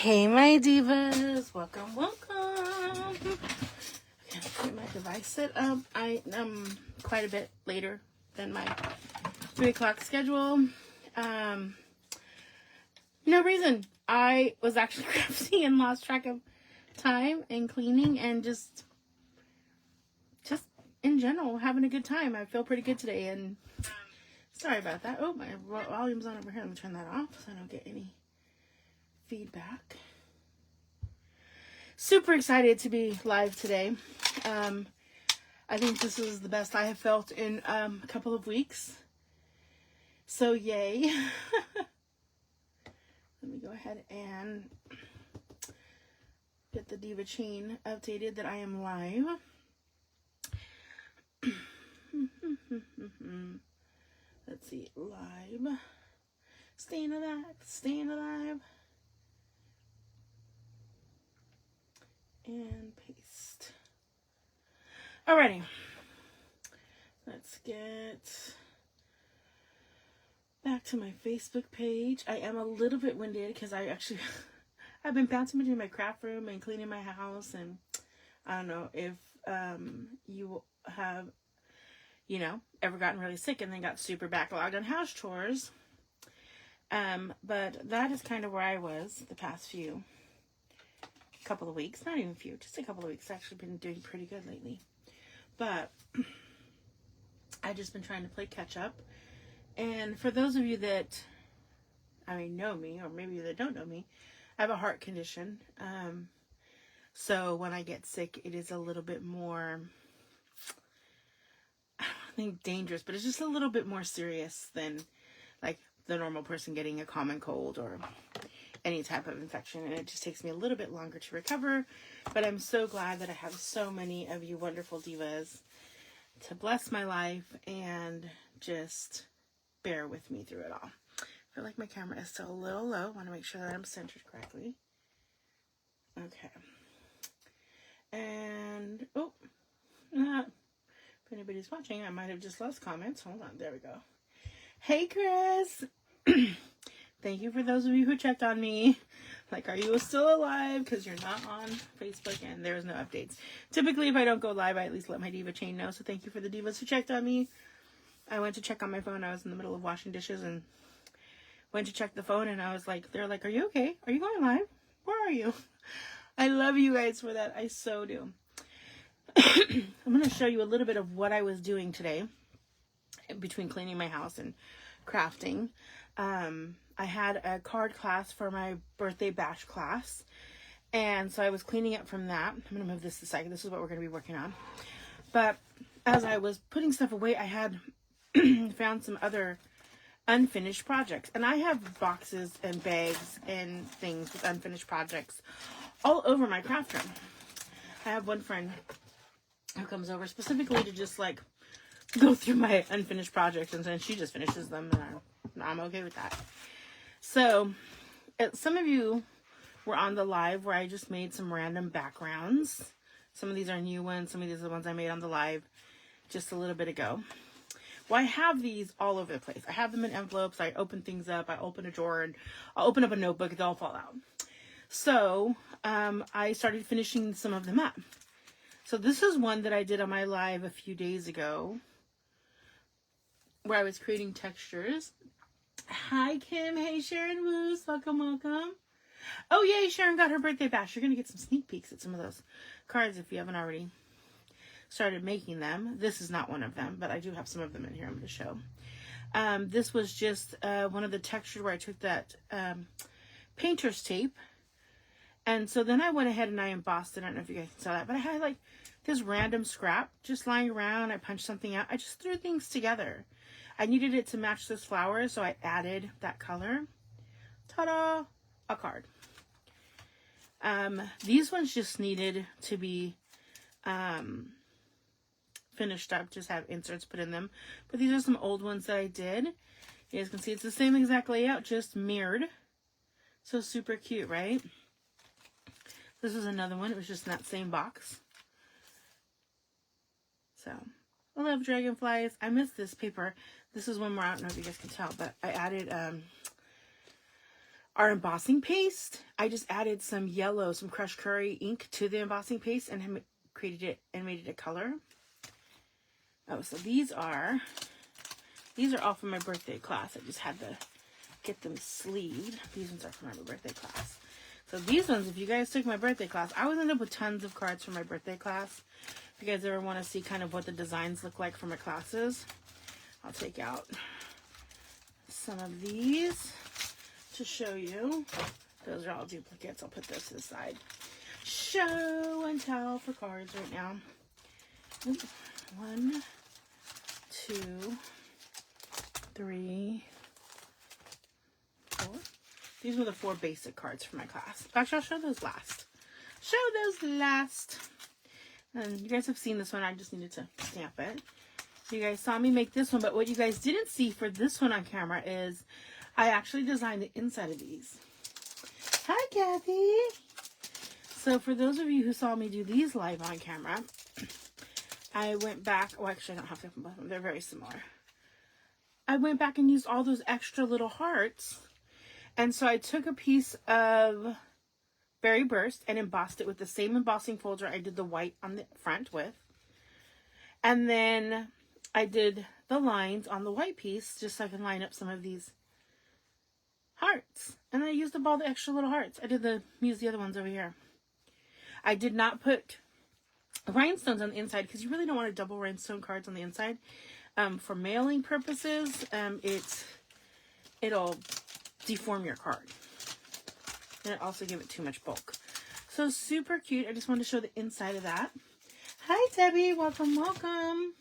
Hey, my divas. Welcome, welcome. Okay, get my device set up. I am quite a bit later than my 3 o'clock schedule. No reason. I was actually crafting and lost track of time and cleaning and just in general having a good time. I feel pretty good today, and sorry about that. Oh, my volume's on over here. Let me turn that off so I don't get any feedback. Super excited to be live today. I think this is the best I have felt in a couple of weeks. So yay. Let me go ahead and get the Diva chain updated that I am live. Let's see, live. Staying alive. And paste. Alrighty. Let's get back to my Facebook page. I am a little bit winded because I've been bouncing between my craft room and cleaning my house, and I don't know if you have, ever gotten really sick and then got super backlogged on house chores. But that is kind of where I was the past couple of weeks. Not even a few, just a couple of weeks. I've actually been doing pretty good lately. But I've just been trying to play catch up. And for those of you that, know me, or maybe that don't know me, I have a heart condition. So when I get sick, it is a little bit more, I don't think dangerous, but it's just a little bit more serious than like the normal person getting a common cold or any type of infection, and it just takes me a little bit longer to recover. But I'm so glad that I have so many of you wonderful divas to bless my life and just bear with me through it all. I feel like my camera is still a little low. I want to make sure that I'm centered correctly. Okay. And if anybody's watching, I might have just lost comments. Hold on, there we go. Hey, Chris. Thank you for those of you who checked on me. Like, are you still alive? Because you're not on Facebook and there's no updates. Typically, if I don't go live, I at least let my Diva chain know. So thank you for the divas who checked on me. I went to check on my phone. I was in the middle of washing dishes and went to check the phone, and I was like, they're like, are you okay? Are you going live? Where are you? I love you guys for that. I so do. I'm going to show you a little bit of what I was doing today between cleaning my house and crafting. I had a card class for my birthday bash class, and so I was cleaning up from that. I'm going to move this aside. This is what we're going to be working on. But as I was putting stuff away, I had found some other unfinished projects, and I have boxes and bags and things with unfinished projects all over my craft room. I have one friend who comes over specifically to just like go through my unfinished projects, and then she just finishes them, and I'm okay with that. So some of you were on the live where I just made some random backgrounds. Some of these are new ones. Some of these are the ones I made on the live just a little bit ago. Well, I have these all over the place. I have them in envelopes. I open things up. I open a drawer, and I'll open up a notebook. They'll all fall out. So I started finishing some of them up. So this is one that I did on my live a few days ago, where I was creating textures. Hi, Kim. Hey, Sharon Woos. Welcome. Oh, yay, Sharon got her birthday bash. You're going to get some sneak peeks at some of those cards if you haven't already started making them. This is not one of them, but I do have some of them in here I'm going to show. This was just one of the textures where I took that painter's tape. And so then I went ahead and I embossed it. I don't know if you guys can tell that, but I had like this random scrap just lying around. I punched something out. I just threw things together. I needed it to match this flower, so I added that color. Ta-da! A card. These ones just needed to be finished up, just have inserts put in them. But these are some old ones that I did. You guys can see it's the same exact layout, just mirrored. So super cute, right? This is another one. It was just in that same box. So, I love dragonflies. I miss this paper. This is one more, I don't know if you guys can tell, but I added our embossing paste. I just added some yellow, some crushed curry ink to the embossing paste and created it and made it a color. Oh, so these are all from my birthday class. I just had to get them sleeved. These ones are from my birthday class. So these ones, if you guys took my birthday class, I always end up with tons of cards from my birthday class. If you guys ever want to see kind of what the designs look like for my classes, I'll take out some of these to show you. Those are all duplicates. I'll put those to the side. Show and tell for cards right now. 1, 2, 3, 4. These were the 4 basic cards for my class. Actually, I'll show those last. And you guys have seen this one. I just needed to stamp it. You guys saw me make this one, but what you guys didn't see for this one on camera is I actually designed the inside of these. Hi, Kathy. So for those of you who saw me do these live on camera, I went back. Oh, actually, I don't have to. They're very similar. I went back and used all those extra little hearts. And so I took a piece of Berry Burst and embossed it with the same embossing folder I did the white on the front with. And then I did the lines on the white piece just so I can line up some of these hearts. And I used up all the extra little hearts. I did use the other ones over here. I did not put rhinestones on the inside because you really don't want to double rhinestone cards on the inside. For mailing purposes, it'll deform your card. And it also give it too much bulk. So super cute. I just wanted to show the inside of that. Hi, Debbie. Welcome, welcome.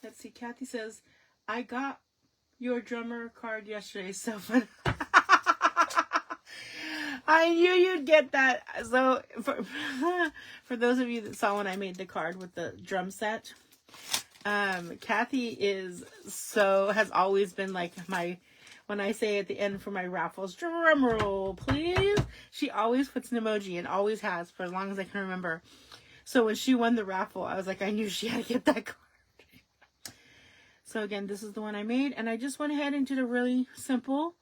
Let's see. Kathy says, I got your drummer card yesterday. So fun. I knew you'd get that. So for those of you that saw when I made the card with the drum set, Kathy has always been like when I say at the end for my raffles, drum roll, please. She always puts an emoji and always has for as long as I can remember. So when she won the raffle, I was like, I knew she had to get that card. So again, this is the one I made. And I just went ahead and did a really simple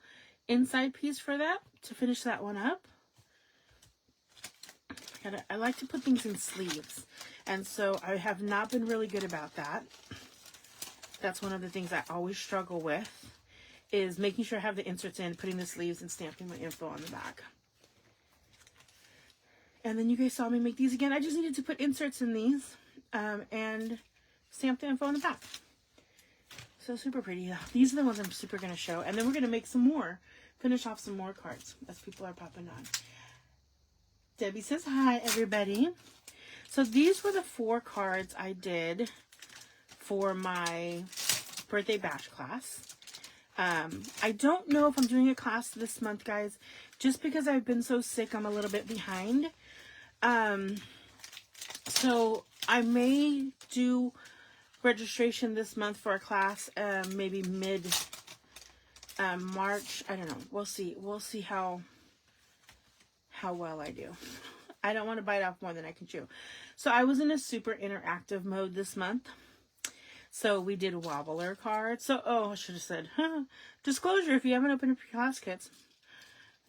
inside piece for that to finish that one up. I like to put things in sleeves. And so I have not been really good about that. That's one of the things I always struggle with, is making sure I have the inserts in, putting the sleeves, and stamping my info on the back. And then you guys saw me make these again. I just needed to put inserts in these and stamp the info on the back. So super pretty. These are the ones I'm super going to show. And then we're going to make some more, finish off some more cards as people are popping on. Debbie says hi, everybody. So these were the 4 cards I did for my birthday bash class. I don't know if I'm doing a class this month, guys. Just because I've been so sick, I'm a little bit behind. So I may do registration this month for a class, maybe mid March. I don't know. We'll see. We'll see how well I do. I don't want to bite off more than I can chew. So I was in a super interactive mode this month. So we did wobbler cards. So, I should have said, disclosure, if you haven't opened up your class kits,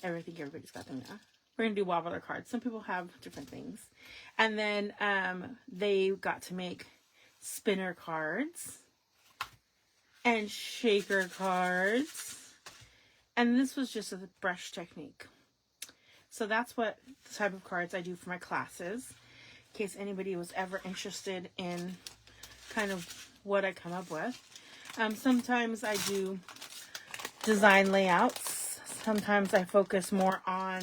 I think everybody's got them now. We're going to do wobbler cards. Some people have different things. And then they got to make spinner cards and shaker cards. And this was just a brush technique. So that's what the type of cards I do for my classes. In case anybody was ever interested in kind of what I come up with. Sometimes I do design layouts. Sometimes I focus more on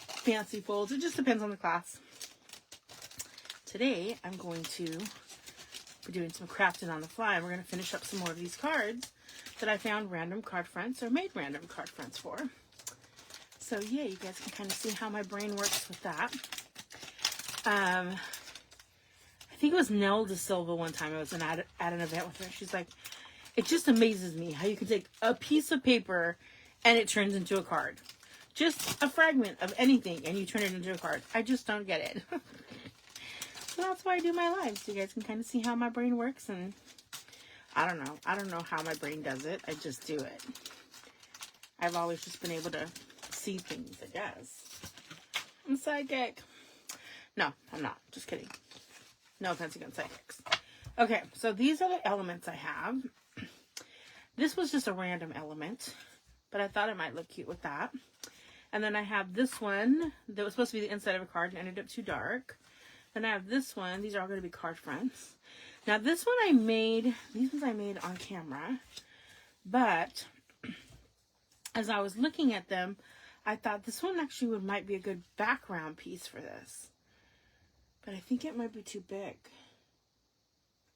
fancy folds. It just depends on the class. Today, I'm going to be doing some crafting on the fly. We're going to finish up some more of these cards that I found random card fronts or made random card fronts for. So yeah, you guys can kind of see how my brain works with that. I think it was Nell De Silva one time. I was at an event with her. She's like, it just amazes me how you can take a piece of paper and it turns into a card. Just a fragment of anything and you turn it into a card. I just don't get it. So that's why I do my lives. You guys can kind of see how my brain works. And I don't know how my brain does it. I just do it. I've always just been able to see things, I guess. I'm psychic. No, I'm not. Just kidding. No offense against psychics. Okay, so these are the elements I have. This was just a random element, but I thought it might look cute with that. And then I have this one that was supposed to be the inside of a card and ended up too dark. Then I have this one. These are all going to be card fronts. Now this one I made, these ones I made on camera, but as I was looking at them, I thought this one actually might be a good background piece for this. But I think it might be too big.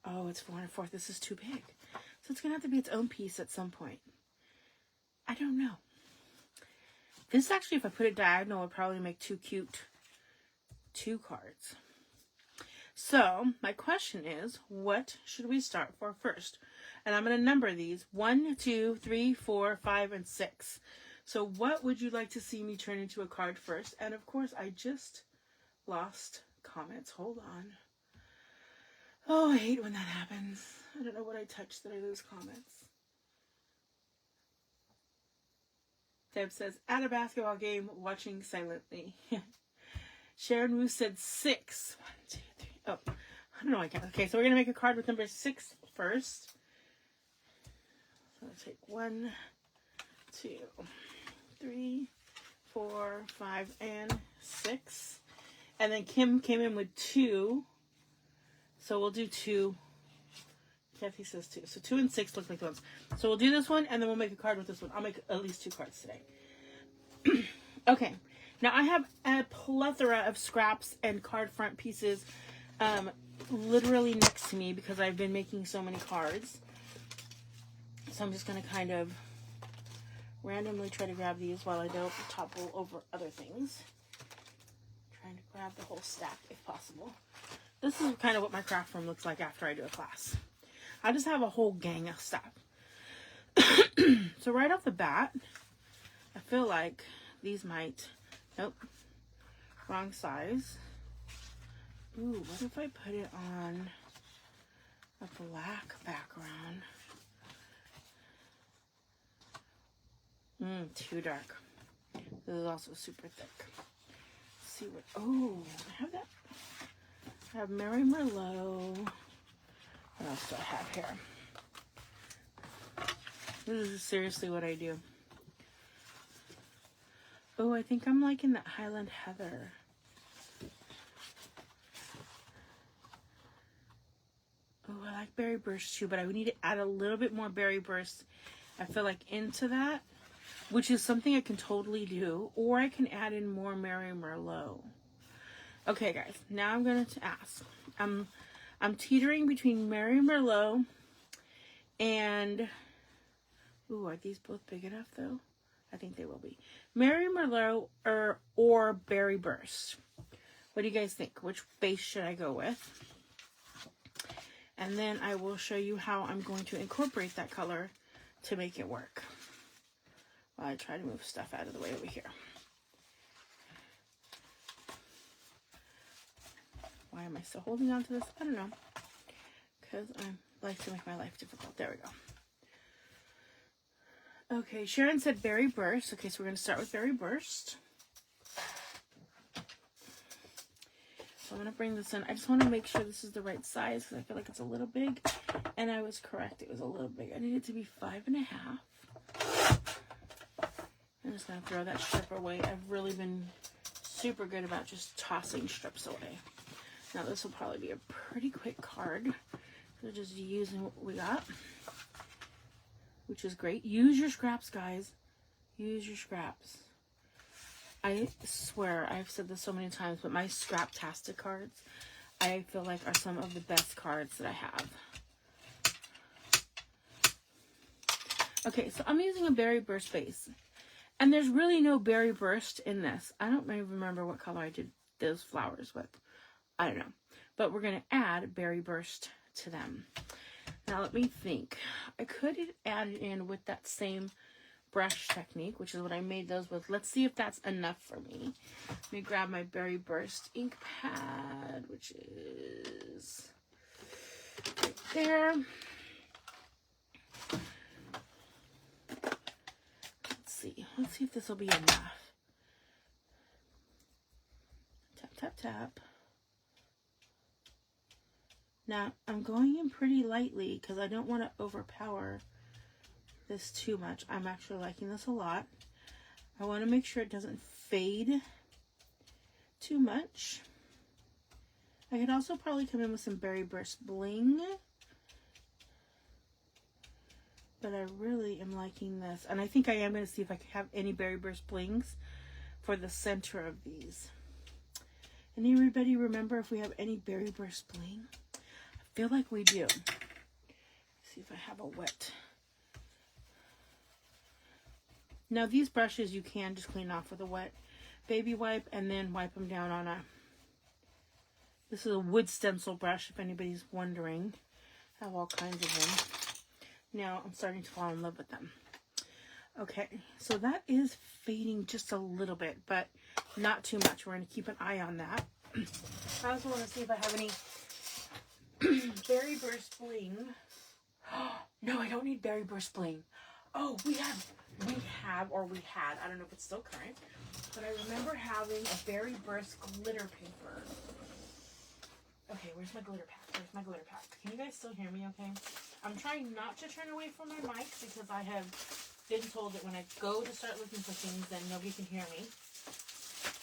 Oh, it's 404. This is too big. So it's going to have to be its own piece at some point. I don't know. This actually, if I put it diagonal, would probably make too cute 2 cards. So my question is, what should we start for first? And I'm going to number these 1, 2, 3, 4, 5, and 6. So what would you like to see me turn into a card first? And of course, I just lost comments. Hold on. Oh, I hate when that happens. I don't know what I touched that I lose comments. Deb says, at a basketball game, watching silently. Sharon Wu said 6. 1, 2, 3. Oh, I don't know. I can't. Okay, so we're going to make a card with number 6 first. So I'll take 1, 2, 3, 4, 5, and 6. And then Kim came in with 2. So we'll do 2. Kathy says 2. So 2 and 6 look like the ones. So we'll do this one, and then we'll make a card with this one. I'll make at least 2 cards today. Okay. Now I have a plethora of scraps and card front pieces literally next to me because I've been making so many cards. So I'm just going to kind of randomly try to grab these while I don't topple over other things. Trying to grab the whole stack if possible. This is kind of what my craft room looks like after I do a class. I just have a whole gang of stuff. So right off the bat, I feel like these might... Nope. Wrong size. Ooh, what if I put it on a black background? Too dark. This is also super thick. Let's see what... Oh, I have that. I have Mary Merlot. What else do I have here? This is seriously what I do. Oh, I think I'm liking that Highland Heather. Oh, I like Berry Burst too, but I would need to add a little bit more Berry Burst, I feel like, into that, which is something I can totally do, or I can add in more Mary Merlot. Okay, guys, now I'm going to ask. I'm teetering between Mary Merlot and... Ooh, are these both big enough, though? I think they will be. Mary Merlot or Berry Burst. What do you guys think? Which base should I go with? And then I will show you how I'm going to incorporate that color to make it work. While I try to move stuff out of the way over here. Why am I still holding on to this? I don't know. Because I like to make my life difficult. There we go. Okay, Sharon said Berry Burst. Okay, so we're going to start with Berry Burst. So I'm going to bring this in. I just want to make sure this is the right size because I feel like it's a little big. And I was correct. It was a little big. I need it to be 5.5. I'm just going to throw that strip away. I've really been super good about just tossing strips away. Now this will probably be a pretty quick card. So just using what we got. Which is great. Use your scraps, guys. Use your scraps. I swear, I've said this so many times, but my Scraptastic cards, I feel like are some of the best cards that I have. Okay, so I'm using a Berry Burst base. And there's really no Berry Burst in this. I don't even remember what color I did those flowers with. I don't know. But we're going to add Berry Burst to them. Now let me think. I could add it in with that same brush technique, which is what I made those with. Let's see if that's enough for me. Let me grab my Berry Burst ink pad, which is right there. Let's see. Let's see if this will be enough. Tap, tap, tap. Now, I'm going in pretty lightly because I don't want to overpower this too much. I'm actually liking this a lot. I want to make sure it doesn't fade too much. I could also probably come in with some Berry Burst Bling. But I really am liking this. And I think I am going to see if I can have any Berry Burst Blings for the center of these. Anybody remember if we have any Berry Burst Bling? I feel like we do. Let's see if I have a wet. Now these brushes you can just clean off with a wet baby wipe and then wipe them down on a... This is a wood stencil brush if anybody's wondering. I have all kinds of them. Now I'm starting to fall in love with them. Okay, so that is fading just a little bit, but not too much. We're going to keep an eye on that. I also want to see if I have any Berry Burst Bling. No, I don't need Berry Burst Bling. Oh, we had, I don't know if it's still current, but I remember having a Berry Burst glitter paper. Okay, where's my glitter pack? Where's my glitter pack? Can you guys still hear me okay? I'm trying not to turn away from my mic because I have been told that when I go to start looking for things, then nobody can hear me.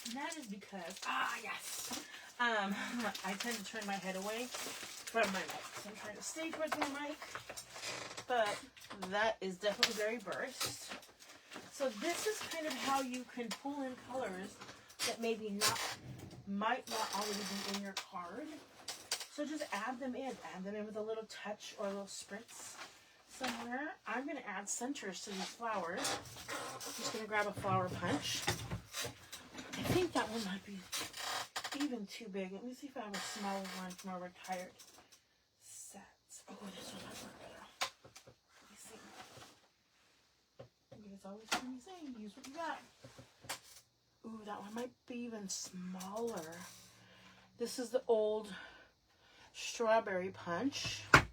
And that is because, yes, I tend to turn my head away from my mic. So I'm trying to stay towards my mic, but that is definitely Berry Burst. So this is kind of how you can pull in colors that maybe might not already be in your card. So just add them in. Add them in with a little touch or a little spritz somewhere. I'm going to add centers to these flowers. I'm just going to grab a flower punch. I think that one might be even too big. Let me see if I have a smaller one from our retired sets. Oh, this one might work better. Let me see. You guys always hear me saying, use what you got. Ooh, that one might be even smaller. This is the old strawberry punch. And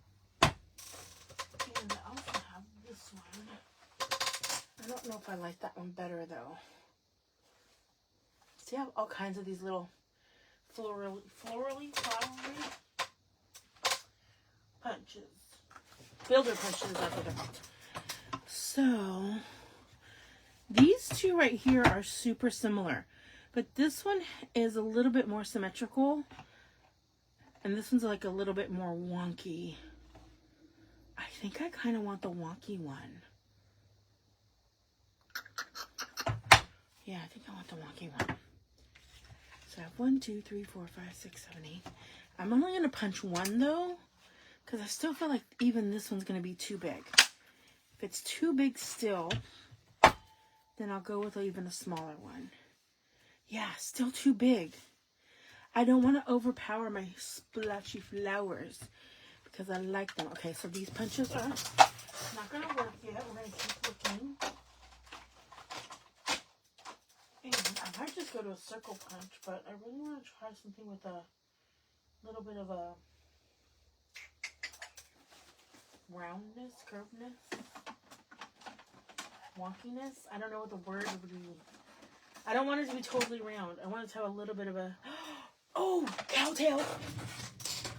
I also have this one. I don't know if I like that one better though. See, I have all kinds of these little flowery punches. Builder punches, that's what they're called. So, these two right here are super similar. But this one is a little bit more symmetrical. And this one's like a little bit more wonky. I think I kind of want the wonky one. Yeah, I think I want the wonky one. So I have 1, 2, 3, 4, 5, 6, 7, 8. I'm only going to punch one though, because I still feel like even this one's going to be too big. If it's too big still, then I'll go with even a smaller one. Yeah, still too big. I don't want to overpower my splashy flowers because I like them. Okay, so these punches are not going to work yet. We're going to keep looking. And I might just go to a circle punch, but I really want to try something with a little bit of a roundness, curvedness, wonkiness. I don't know what the word would be. I don't want it to be totally round. I want it to have a little bit of a... Oh, cowtail.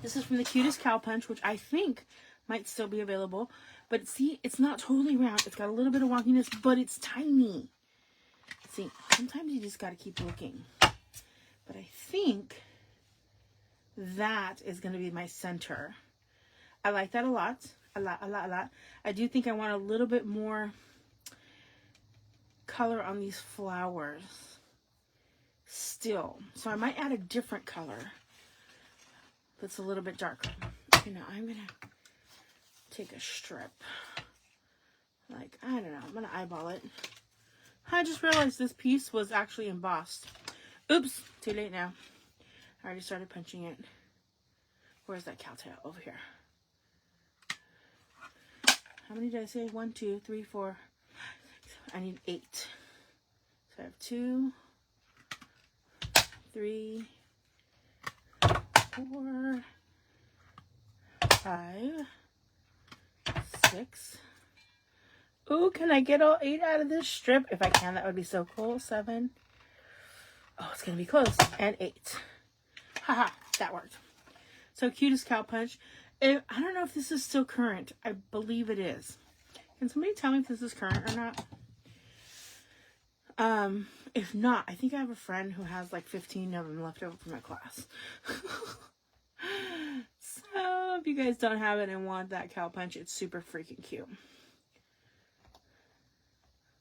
This is from the Cutest Cow Punch, which I think might still be available. But see, it's not totally round. It's got a little bit of wonkiness, but it's tiny. See, sometimes you just got to keep looking. But I think that is going to be my center. I like that a lot. A lot. I do think I want a little bit more color on these flowers still. So I might add a different color that's a little bit darker. You know, I'm going to take a strip. Like, I don't know. I'm going to eyeball it. I just realized this piece was actually embossed. Oops, too late now. I already started punching it. Where's that cowtail? Over here. How many did I say? 1, 2, 3, 4. I need 8. So I have 2, 3, 4, 5, 6, Ooh, can I get all 8 out of this strip? If I can, that would be so cool. 7. Oh, it's going to be close. And 8. Haha, that worked. So, cutest cow punch. I don't know if this is still current. I believe it is. Can somebody tell me if this is current or not? If not, I think I have a friend who has like 15 of them left over from my class. So, if you guys don't have it and want that cow punch, it's super freaking cute.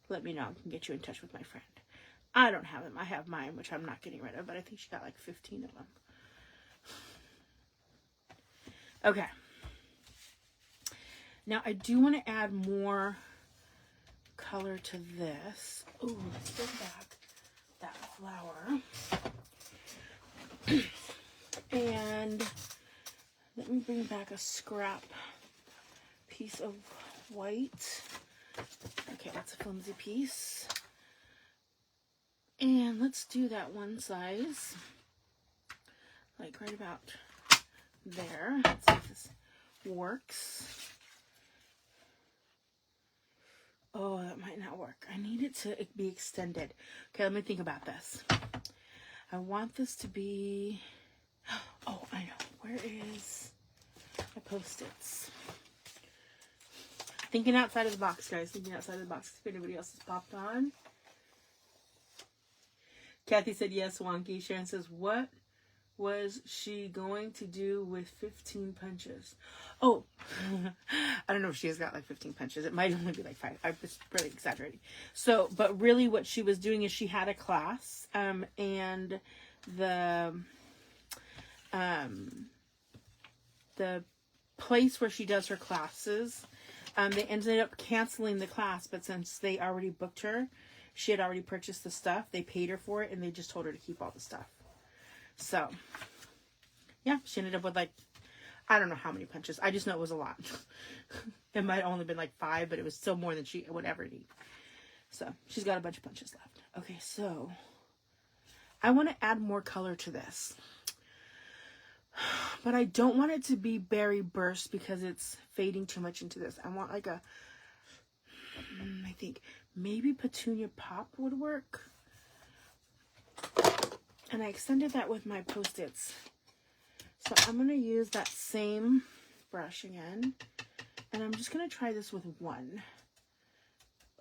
Let me know. I can get you in touch with my friend. I don't have them. I have mine, which I'm not getting rid of, but I think she got like 15 of them. Okay. Now, I do want to add more color to this. Ooh, let's bring back that flower. And let me bring back a scrap piece of white. Okay, that's a flimsy piece. And let's do that one size. Like right about there. Let's see if this works. Oh, that might not work. I need it to be extended. Okay, let me think about this. I want this to be... Oh, I know. Where is my Post-its? Thinking outside of the box, guys. Thinking outside of the box. If anybody else has popped on. Kathy said yes, wonky. Sharon says, what was she going to do with 15 punches? Oh, I don't know if she has got like 15 punches. It might only be like 5. I'm just really exaggerating. So, but really what she was doing is she had a class, and the place where she does her classes, they ended up canceling the class, but since they already booked her, she had already purchased the stuff, they paid her for it, and they just told her to keep all the stuff. So, yeah, she ended up with like, I don't know how many punches. I just know it was a lot. It might have only been like 5, but it was still more than she would ever need. So, she's got a bunch of punches left. Okay, so, I want to add more color to this. But I don't want it to be berry burst because it's fading too much into this. I want like a, I think maybe petunia pop would work. And I extended that with my Post-its. So I'm going to use that same brush again. And I'm just going to try this with 1.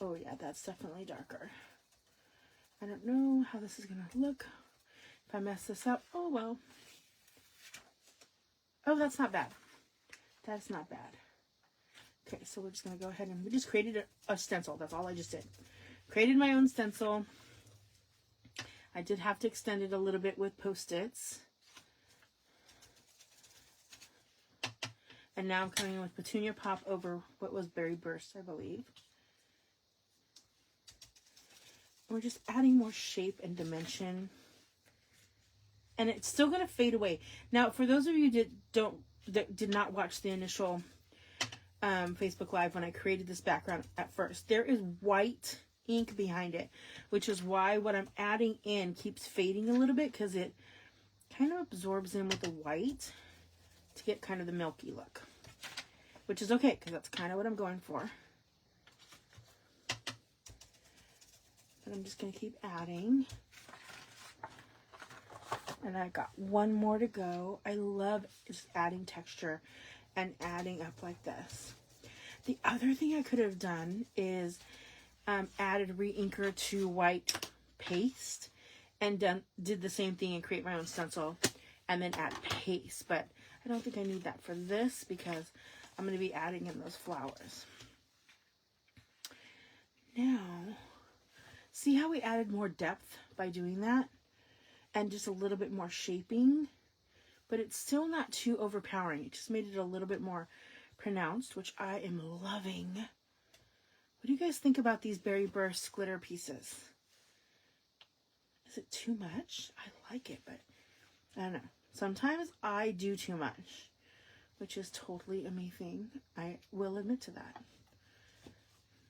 Oh yeah, that's definitely darker. I don't know how this is going to look. If I mess this up, oh well. Oh, that's not bad. That's not bad. Okay, so we're just going to go ahead and we just created a stencil. That's all I just did. Created my own stencil. I did have to extend it a little bit with Post-its. And now I'm coming in with Petunia Pop over what was Berry Burst, I believe. And we're just adding more shape and dimension. And it's still going to fade away. Now, for those of you that did not watch the initial Facebook Live when I created this background at first, there is white ink behind it, which is why what I'm adding in keeps fading a little bit, because it kind of absorbs in with the white to get kind of the milky look, which is okay because that's kind of what I'm going for. But I'm just going to keep adding. And I got 1 more to go. I love just adding texture and adding up like this. The other thing I could have done is added re-inker to white paste and did the same thing and create my own stencil and then add paste. But I don't think I need that for this because I'm going to be adding in those flowers. Now, see how we added more depth by doing that? And just a little bit more shaping, but it's still not too overpowering. It just made it a little bit more pronounced, which I am loving. What do you guys think about these Berry Burst glitter pieces? Is it too much? I like it, but I don't know. Sometimes I do too much, which is totally a me thing. I will admit to that.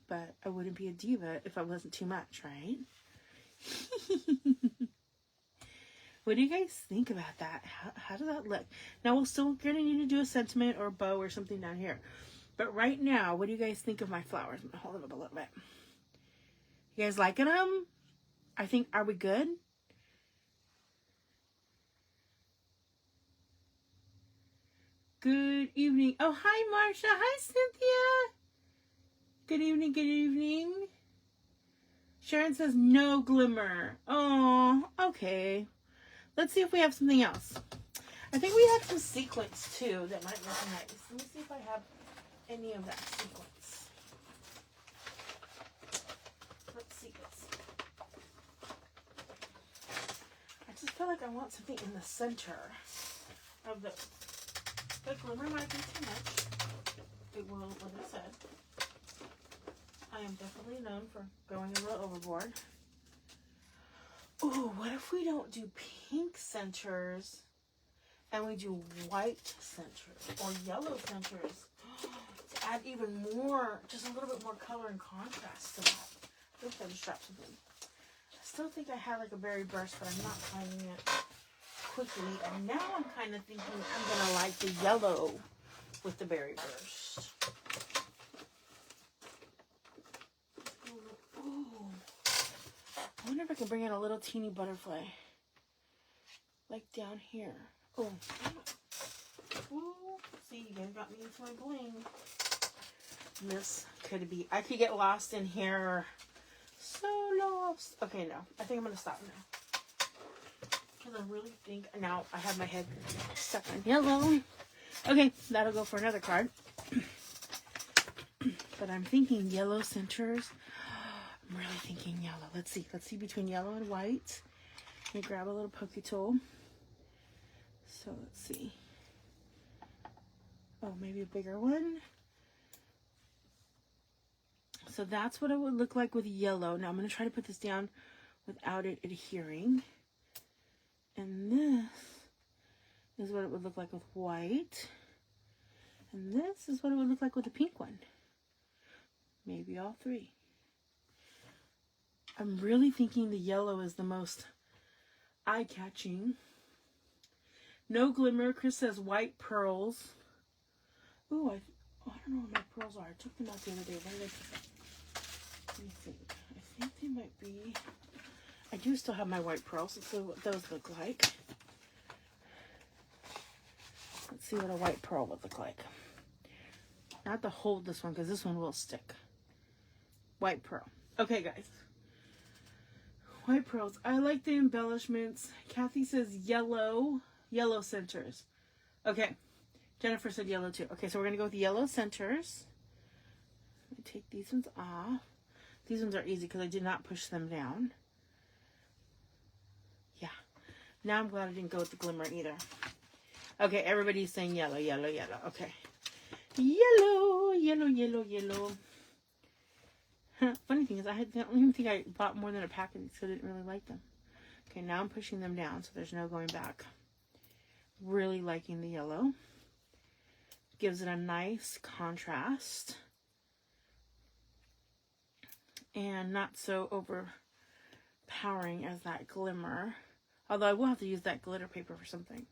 But I wouldn't be a diva if I wasn't too much, right? What do you guys think about that? How does that look? Now, we're still going to need to do a sentiment or a bow or something down here. But right now, what do you guys think of my flowers? I'm gonna hold them up a little bit. You guys liking them? I think, are we good? Good evening. Oh, hi, Marsha. Hi, Cynthia. Good evening, good evening. Sharon says no glimmer. Oh, okay. Let's see if we have something else. I think we have some sequins, too, that might look nice. Let me see if I have any of that sequence. Let's see. I just feel like I want something in the center of the glimmer might be too much. It will, like I said. I am definitely known for going a little overboard. Ooh, what if we don't do pink centers and we do white centers or yellow centers to add even more, just a little bit more color and contrast to that. Oops, I just dropped something. I still think I have like a berry burst, but I'm not finding it quickly. And now I'm kind of thinking I'm going to like the yellow with the berry burst. Ooh. I wonder if I can bring in a little teeny butterfly. Like down here. Oh. Ooh. See, you guys got me into my bling. This could be, I could get lost in here. So lost. Okay, no. I think I'm going to stop now. Because I really think, now I have my head stuck on yellow. Okay, that'll go for another card. But I'm thinking yellow centers. I'm really thinking yellow. Let's see between yellow and white. Let me grab a little pokey tool. So let's see. Oh, maybe a bigger one. So that's what it would look like with yellow. Now I'm going to try to put this down without it adhering. And this is what it would look like with white. And this is what it would look like with the pink one. Maybe all three. I'm really thinking the yellow is the most eye-catching. No glimmer. Chris says white pearls. Ooh, I don't know where my pearls are. I took them out the other day. Where did I put them? Let me think. I think they might be... I do still have my white pearls. Let's see what those look like. Let's see what a white pearl would look like. Not to hold this one, because this one will stick. White pearl. Okay, guys. White pearls. I like the embellishments. Kathy says yellow. Yellow centers. Okay. Jennifer said yellow too. Okay, so we're going to go with yellow centers. Let me take these ones off. These ones are easy because I did not push them down. Yeah. Now I'm glad I didn't go with the glimmer either. Okay, everybody's saying yellow, yellow, yellow. Okay. Yellow, yellow, yellow, yellow. Funny thing is, I don't even think I bought more than a pack of these because I didn't really like them. Okay, now I'm pushing them down so there's no going back. Really liking the yellow. Gives it a nice contrast. And not so overpowering as that glimmer. Although I will have to use that glitter paper for something.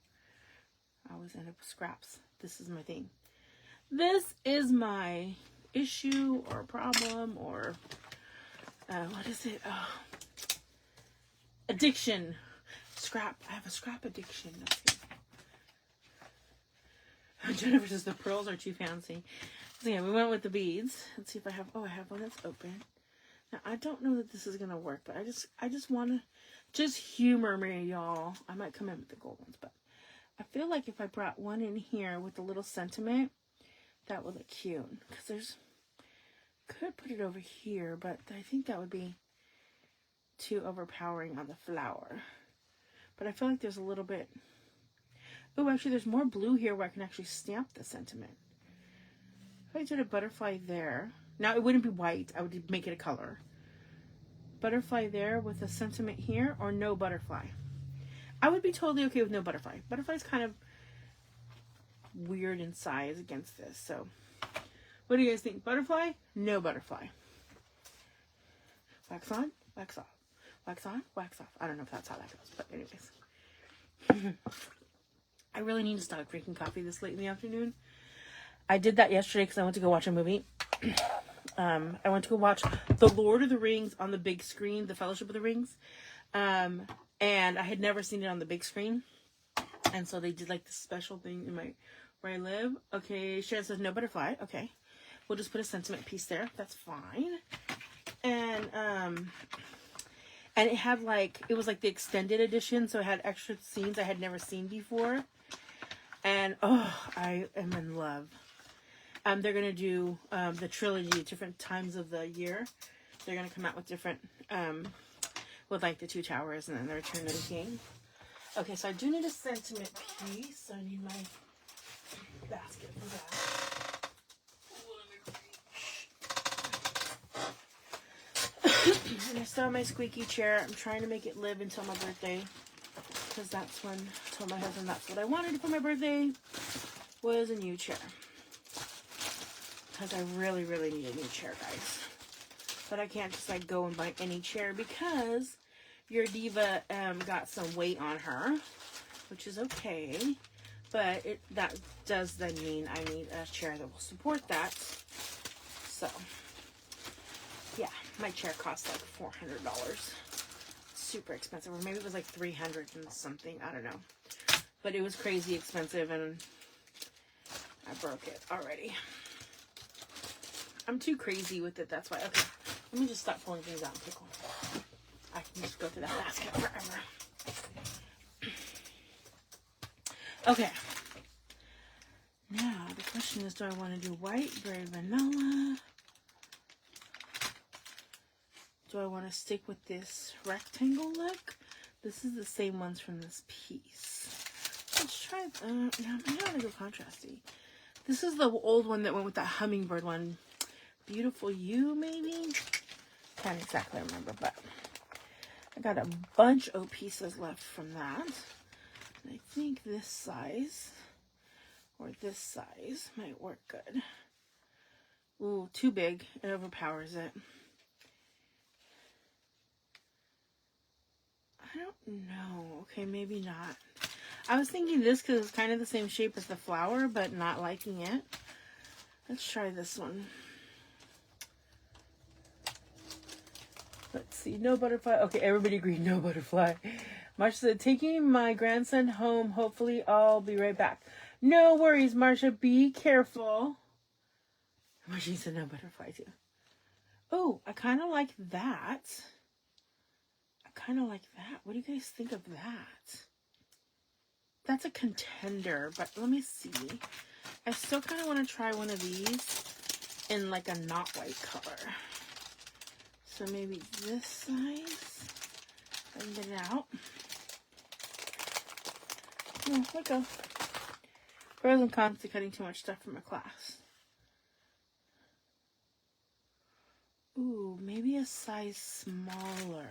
I always end up with scraps. This is my thing. This is my issue or problem or what is it? Addiction. Scrap. I have a scrap addiction. Jennifer says the pearls are too fancy. So yeah, we went with the beads. Let's see if I have. Oh, I have one that's open. Now I don't know that this is gonna work, but I just want to just humor me, y'all. I might come in with the gold ones, but I feel like if I brought one in here with a little sentiment, that would look cute. Because there's, could put it over here, but I think that would be too overpowering on the flower. But I feel like there's a little bit, oh, actually there's more blue here where I can actually stamp the sentiment. If I did a butterfly there, now it wouldn't be white, I would make it a color. Butterfly there with a sentiment here, or no butterfly. I would be totally okay with no butterfly. Butterfly's kind of weird in size against this. So, what do you guys think? Butterfly? No butterfly. Wax on, wax off. Wax on, wax off. I don't know if that's how that goes, but anyways. I really need to stop drinking coffee this late in the afternoon. I did that yesterday because I went to go watch a movie. I went to go watch The Lord of the Rings on the big screen, The Fellowship of the Rings. And I had never seen it on the big screen. And so they did like this special thing in where I live. Okay, Sharon says no butterfly. Okay. We'll just put a sentiment piece there. That's fine. And it had like, it was like the extended edition. So it had extra scenes I had never seen before. And oh, I am in love. They're going to do the trilogy, different times of the year. They're going to come out with different, with like the Two Towers and then the Return of the King. Okay, so I do need a sentiment piece. So I need my basket for that. And I still have my squeaky chair. I'm trying to make it live until my birthday. Because that's when I told my husband that's what I wanted for my birthday. Was a new chair. Because I really, really need a new chair, guys. But I can't just like go and buy any chair because your Diva got some weight on her, which is okay. But that does then mean I need a chair that will support that. So, yeah, my chair cost like $400. Super expensive, or maybe it was like $300 and something. I don't know. But it was crazy expensive, and I broke it already. I'm too crazy with it, that's why. Okay, let me just stop pulling things out and pick one. I can just go through that basket forever. Okay. Now, the question is, do I want to do white, berry, vanilla? Do I want to stick with this rectangle look? This is the same ones from this piece. Let's try, yeah, I want to go contrasty. This is the old one that went with that hummingbird one. Beautiful You, maybe? Can't exactly remember, but I got a bunch of pieces left from that. And I think this size or this size might work good. Ooh, too big. It overpowers it. I don't know. Okay, maybe not. I was thinking this because it's kind of the same shape as the flower, but not liking it. Let's try this one. Let's see. No butterfly. Okay, everybody agreed. No butterfly. Marsha said, taking my grandson home. Hopefully, I'll be right back. No worries, Marsha. Be careful. Marsha said, no butterfly, too. Oh, I kind of like that. What do you guys think of that? That's a contender, but let me see. I still kind of want to try one of these in like a not white color. So maybe this size. And get it out. Oh, let go. Pros and cons to cutting too much stuff from a class. Ooh, maybe a size smaller.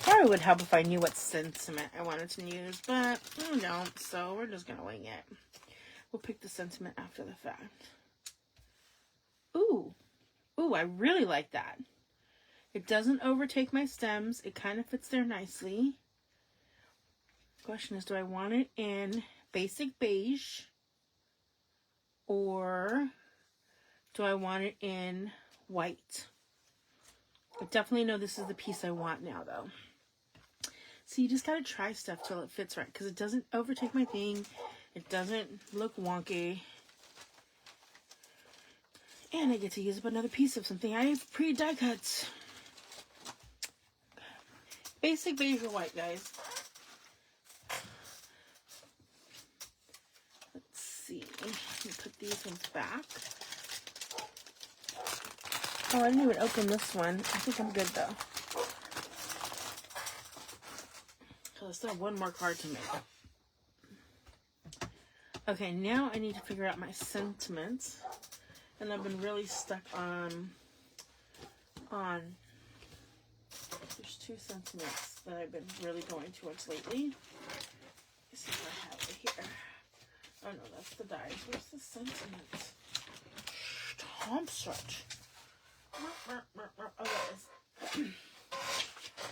Probably would help if I knew what sentiment I wanted to use, but I don't, so we're just gonna wing it. We'll pick the sentiment after the fact. Ooh, I really like that. It doesn't overtake my stems. It kind of fits there nicely. Question is, do I want it in basic beige or do I want it in white? I definitely know this is the piece I want now, though. So you just gotta try stuff till it fits right, because it doesn't overtake my thing. It doesn't look wonky. And I get to use up another piece of something I have pre-die cut. Basic beige or white, guys. Let's see. Let me put these ones back. Oh, I didn't even open this one. I think I'm good, though. I still have one more card to make. Okay, now I need to figure out my sentiments. And I've been really stuck on there's two sentiments that I've been really going towards lately. Let's see if I have it here. Oh no, that's the dies. Where's the sentiment? Tom search. Oh,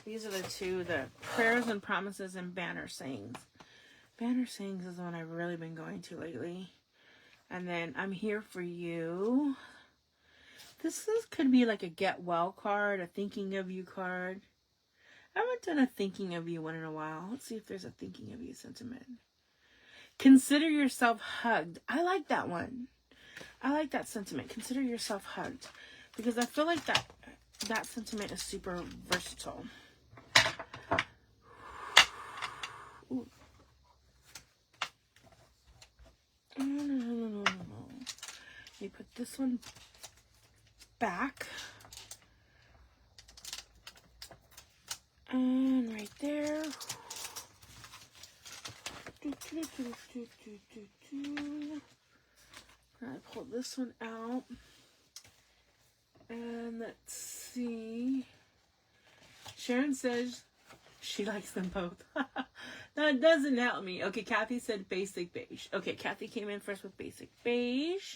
these are the two, the prayers and promises and banner sayings. Banner sayings is the one I've really been going to lately. And then I'm here for you. Could be like a get well card, a thinking of you card. I haven't done a thinking of you one in a while. Let's see if there's a thinking of you sentiment. Consider yourself hugged. I like that one. I like that sentiment. Consider yourself hugged. Because I feel like that sentiment is super versatile. Ooh. No. Let me put this one back. And right there. I pull this one out. And let's see. Sharon says she likes them both. That doesn't help me. Okay, Kathy said basic beige. Okay, Kathy came in first with basic beige.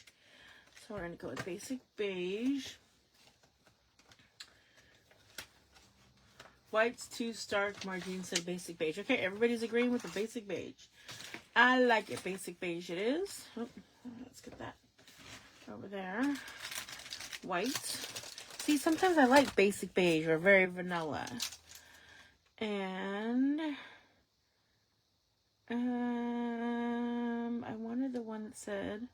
So we're going to go with basic beige. White's too stark. Margene said basic beige. Okay, everybody's agreeing with the basic beige. I like it. Basic beige it is. Oh, let's get that over there. White. See, sometimes I like basic beige or very vanilla. And I wanted the one that said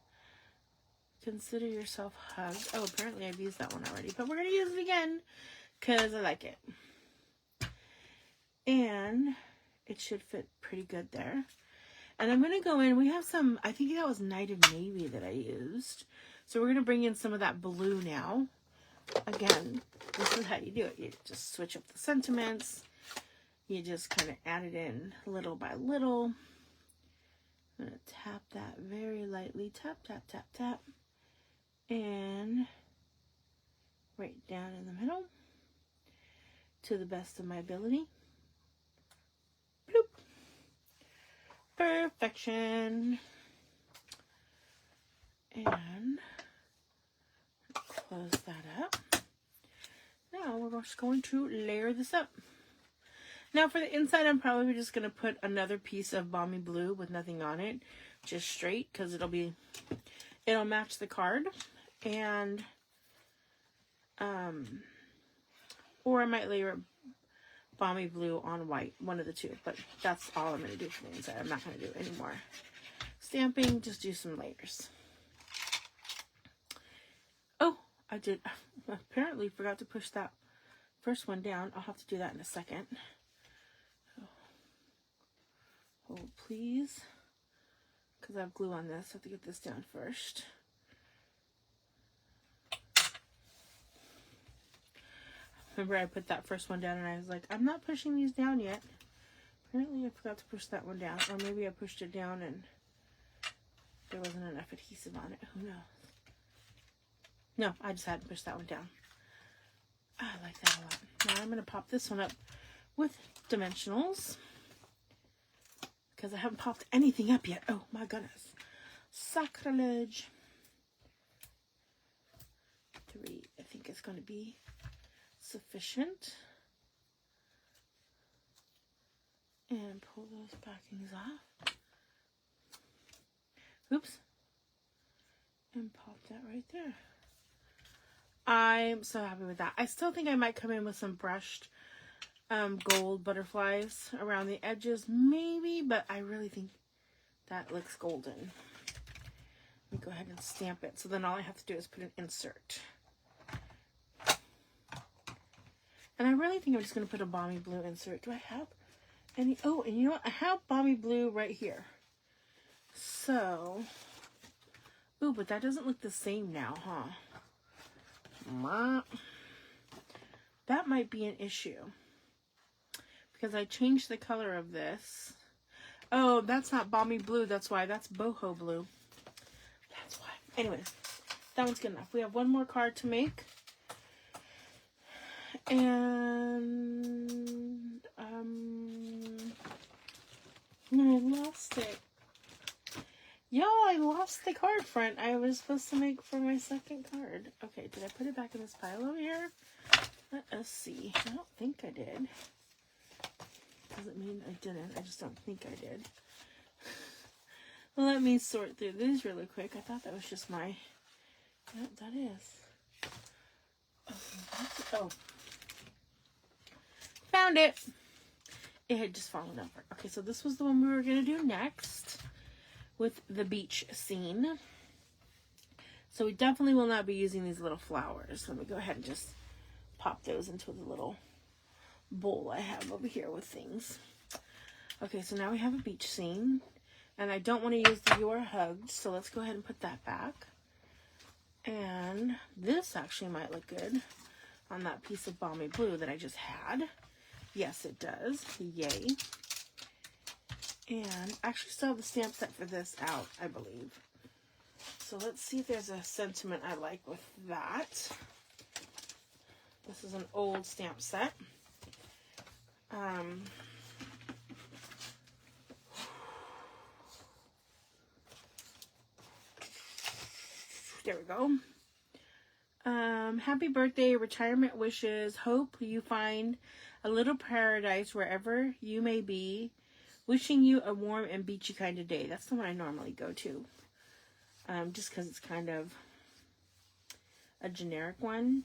consider yourself hugged. Oh, apparently I've used that one already, but we're going to use it again because I like it. And it should fit pretty good there. And I'm going to go in. We have some, I think that was Night of Navy that I used. So we're going to bring in some of that blue now. Again, this is how you do it. You just switch up the sentiments. You just kind of add it in little by little. I'm going to tap that very lightly. Tap, tap, tap, tap. And right down in the middle. To the best of my ability. Bloop. Perfection. And close that up. Now we're just going to layer this up. Now for the inside, I'm probably just going to put another piece of Balmy Blue with nothing on it. Just straight, because it'll match the card. And, or I might layer Balmy Blue on white. One of the two. But that's all I'm going to do for the inside. I'm not going to do any more stamping. Just do some layers. Oh, I did. Apparently forgot to push that first one down. I'll have to do that in a second. Hold, please. Because I have glue on this. I have to get this down first. Remember I put that first one down and I was like, I'm not pushing these down yet. Apparently I forgot to push that one down. Or maybe I pushed it down and there wasn't enough adhesive on it. Who knows? No, I just hadn't pushed that one down. I like that a lot. Now I'm going to pop this one up with dimensionals. Because I haven't popped anything up yet. Oh my goodness. Sacrilege. 3, I think is going to be sufficient. And pull those backings off. Oops. And pop that right there. I'm so happy with that. I still think I might come in with some brushed gold butterflies around the edges, maybe, but I really think that looks golden. Let me go ahead and stamp it. So then all I have to do is put an insert. And I really think I'm just going to put a Balmy Blue insert. Do I have any? Oh, and you know what? I have Balmy Blue right here. So, ooh, but that doesn't look the same now, huh? That might be an issue. Because I changed the color of this. Oh, that's not Balmy Blue. That's why. That's Boho Blue. That's why. Anyways, that one's good enough. We have one more card to make. And, I lost it. Y'all, I lost the card front I was supposed to make for my second card. Okay, did I put it back in this pile over here? Let us see. I don't think I did. Doesn't mean I didn't. I just don't think I did. Let me sort through these really quick. I thought that was just my... Yep, that is. Oh. Found it. It had just fallen over. Okay, so this was the one we were going to do next with the beach scene. So we definitely will not be using these little flowers. Let me go ahead and just pop those into the little bowl I have over here with things. Okay, so now we have a beach scene. And I don't want to use the You Are Hugged, so let's go ahead and put that back. And this actually might look good on that piece of balmy blue that I just had. Yes, it does. Yay. And I actually still have the stamp set for this out, I believe. So let's see if there's a sentiment I like with that. This is an old stamp set. There we go. Happy birthday, retirement wishes. Hope you find a little paradise wherever you may be. Wishing you a warm and beachy kind of day. That's the one I normally go to. Just because it's kind of a generic one.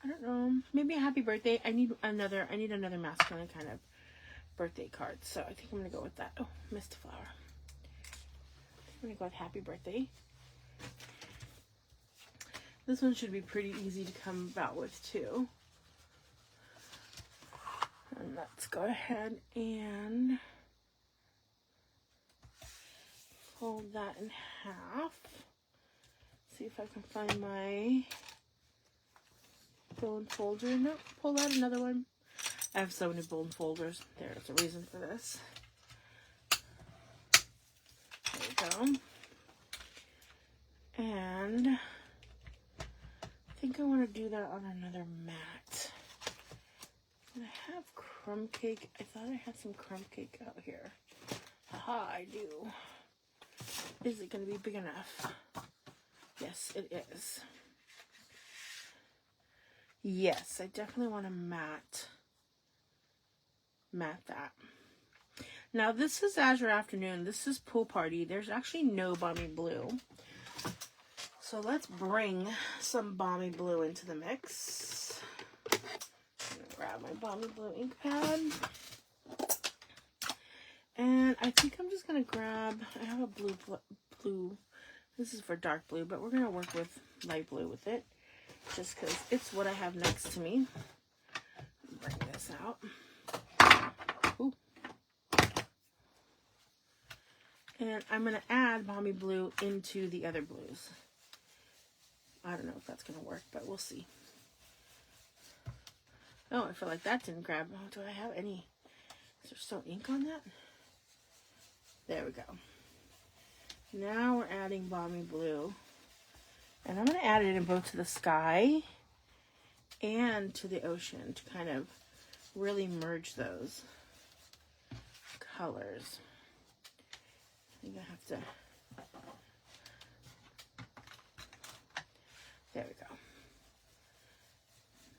I don't know. Maybe a happy birthday. I need another masculine kind of birthday card. So I think I'm going to go with that. Oh, missed a flower. I'm going to go with happy birthday. This one should be pretty easy to come about with too. And let's go ahead and fold that in half. See if I can find my bone folder. Nope, pull out another one. I have so many bone folders. There's a reason for this. There we go. And I think I want to do that on another mat. And I have crumb cake. I thought I had some crumb cake out here. Haha, I do. Is it going to be big enough? Yes, it is. Yes, I definitely want to mat that. Now, this is Azure Afternoon. This is Pool Party. There's actually no balmy blue. So let's bring some balmy blue into the mix. I'm going to grab my balmy blue ink pad. And I think I'm just going to grab, I have a blue, this is for dark blue, but we're going to work with light blue with it. Just because it's what I have next to me. Bring this out. Ooh. And I'm going to add balmy blue into the other blues. I don't know if that's going to work, but we'll see. Oh, I feel like that didn't grab. Oh, do I have any? Is there still ink on that? There we go. Now we're adding balmy blue. And I'm going to add it in both to the sky and to the ocean to kind of really merge those colors. I think I have to... There we go.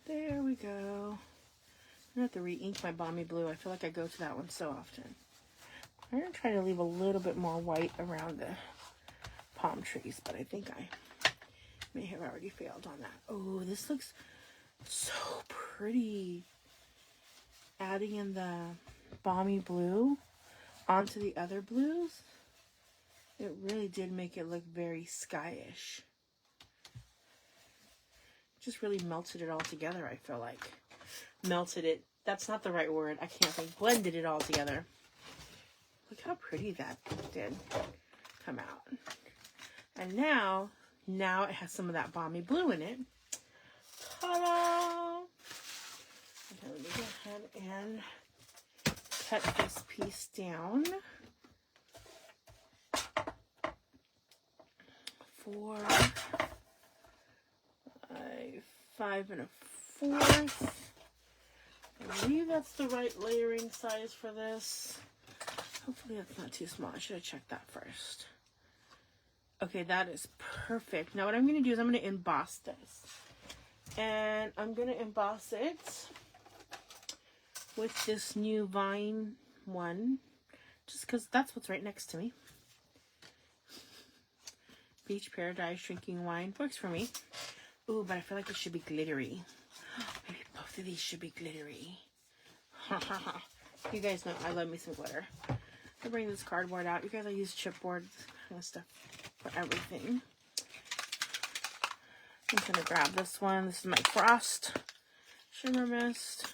There we go. I'm going to have to re-ink my balmy blue. I feel like I go to that one so often. I'm going to try to leave a little bit more white around the palm trees, but I think I may have already failed on that. Oh, this looks so pretty. Adding in the balmy blue onto the other blues, it really did make it look very skyish. Just really melted it all together, I feel like. Melted it. That's not the right word. I can't think. Blended it all together. Look how pretty that did come out. And now it has some of that balmy blue in it. Ta-da! Okay, let me go ahead and cut this piece down for 5 5/4. I believe that's the right layering size for this. Hopefully that's not too small. I should have checked that first. Okay, that is perfect. Now what I'm going to do is I'm going to emboss this. And I'm going to emboss it with this new Vine one. just because that's what's right next to me. Beach Paradise Drinking Wine works for me. Ooh, but I feel like it should be glittery. Maybe both of these should be glittery. You guys know I love me some glitter. I bring this cardboard out. You guys, I use chipboard kind of stuff for everything. I'm gonna grab this one. This is my Frost Shimmer Mist.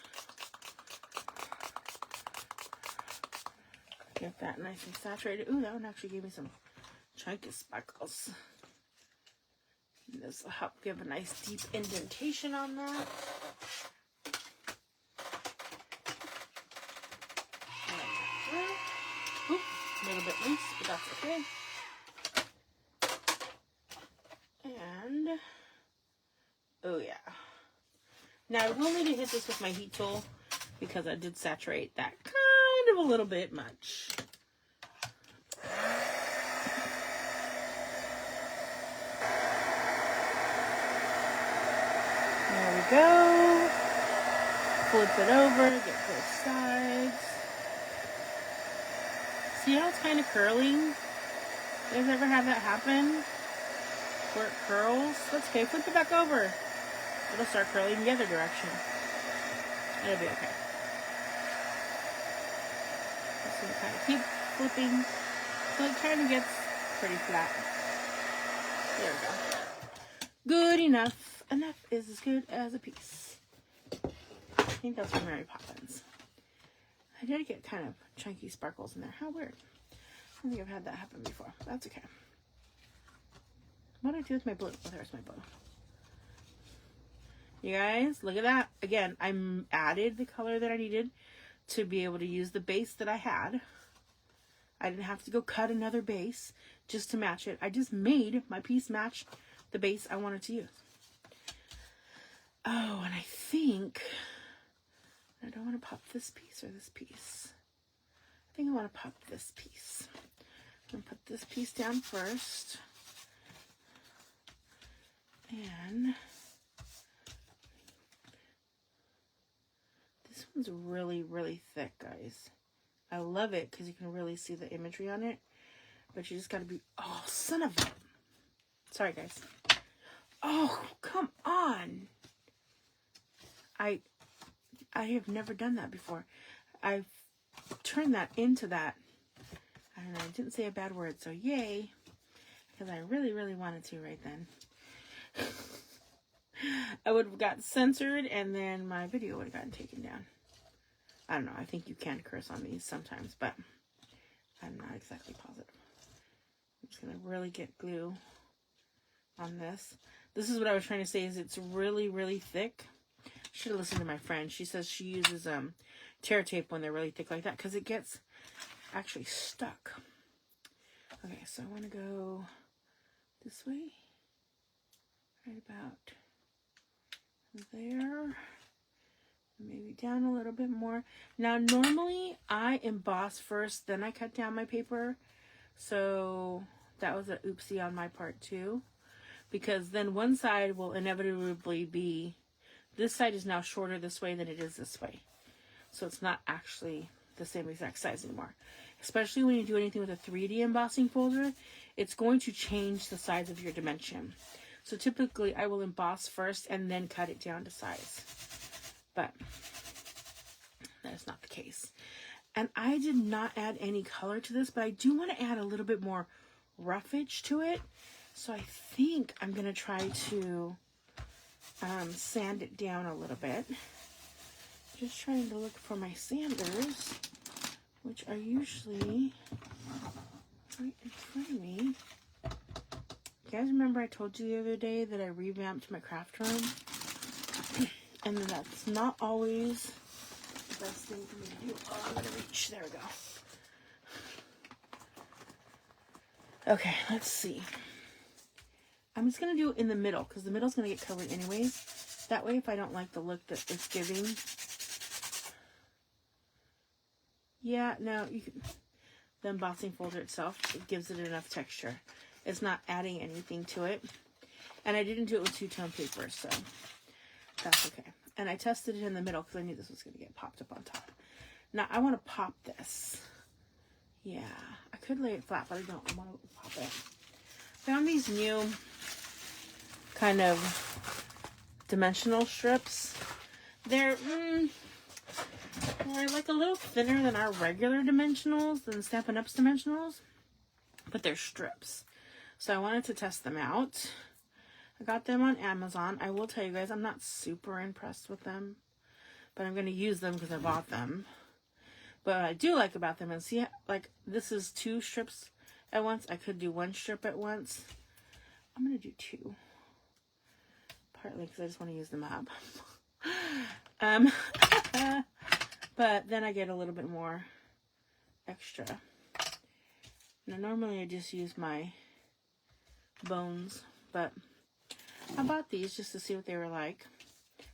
Get that nice and saturated. Ooh, that one actually gave me some chunky sparkles. This will help give a nice deep indentation on that. Oop, a little bit loose, but that's okay. And, oh yeah. Now I will need to hit this with my heat tool because I did saturate that kind of a little bit much. There we go. Flip it over, get both sides. See how it's kind of curling? You guys ever have that happen? Where it curls? That's okay. Flip it back over. It'll start curling the other direction. It'll be okay. Just gonna kind of keep flipping so it kind of gets pretty flat. There we go. Good enough. Enough is as good as a piece. I think that's from Mary Poppins. I did get kind of chunky sparkles in there. How weird. I don't think I've had that happen before. That's okay. What do I do with my blue? Oh, there's my blue. You guys, look at that. Again, I added the color that I needed to be able to use the base that I had. I didn't have to go cut another base just to match it. I just made my piece match the base I wanted to use. Oh, and I think I don't want to pop this piece or this piece. I think I want to pop this piece. I'm going to put this piece down first. And this one's really, really thick, guys. I love it because you can really see the imagery on it. But you just got to be... Oh, son of a... Sorry, guys. Oh, come on. I have never done that before. I've turned that into that. I don't know. I didn't say a bad word, so yay. Because I really, really wanted to right then. I would have got censored and then my video would have gotten taken down. I don't know. I think you can curse on these sometimes, but I'm not exactly positive. I'm just going to really get glue on this. This is what I was trying to say is it's really, really thick. Should have listened to my friend. She says she uses tear tape when they're really thick like that because it gets actually stuck. Okay, so I want to go this way. Right about there. Maybe down a little bit more. Now, normally I emboss first, then I cut down my paper. So that was an oopsie on my part too. Because then one side will inevitably be, this side is now shorter this way than it is this way. So it's not actually the same exact size anymore. Especially when you do anything with a 3D embossing folder, it's going to change the size of your dimension. So typically I will emboss first and then cut it down to size. But that is not the case. And I did not add any color to this, but I do want to add a little bit more roughage to it. So I think I'm going to try to sand it down a little bit. Just trying to look for my sanders, which are usually right in front of me. You guys remember I told you the other day that I revamped my craft room? And that's not always the best thing for me to do. Oh, I'm going to reach. There we go. Okay, let's see. I'm just going to do it in the middle because the middle's going to get covered anyways. That way, if I don't like the look that it's giving. Yeah, no, you can, the embossing folder itself, it gives it enough texture. It's not adding anything to it. And I didn't do it with two-tone paper, so that's okay. And I tested it in the middle because I knew this was going to get popped up on top. Now, I want to pop this. Yeah, I could lay it flat, but I don't. I want to pop it. Found these new kind of dimensional strips. They're like a little thinner than our regular dimensionals, than Stampin' Up's dimensionals, but they're strips. So I wanted to test them out. I got them on Amazon. I will tell you guys, I'm not super impressed with them, but I'm going to use them because I bought them. But what I do like about them is, see, like, this is 2 strips at once. I could do 1 strip at once. I'm going to do 2. Partly because I just want to use them up. But then I get a little bit more extra. Now, normally I just use my bones, but I bought these just to see what they were like.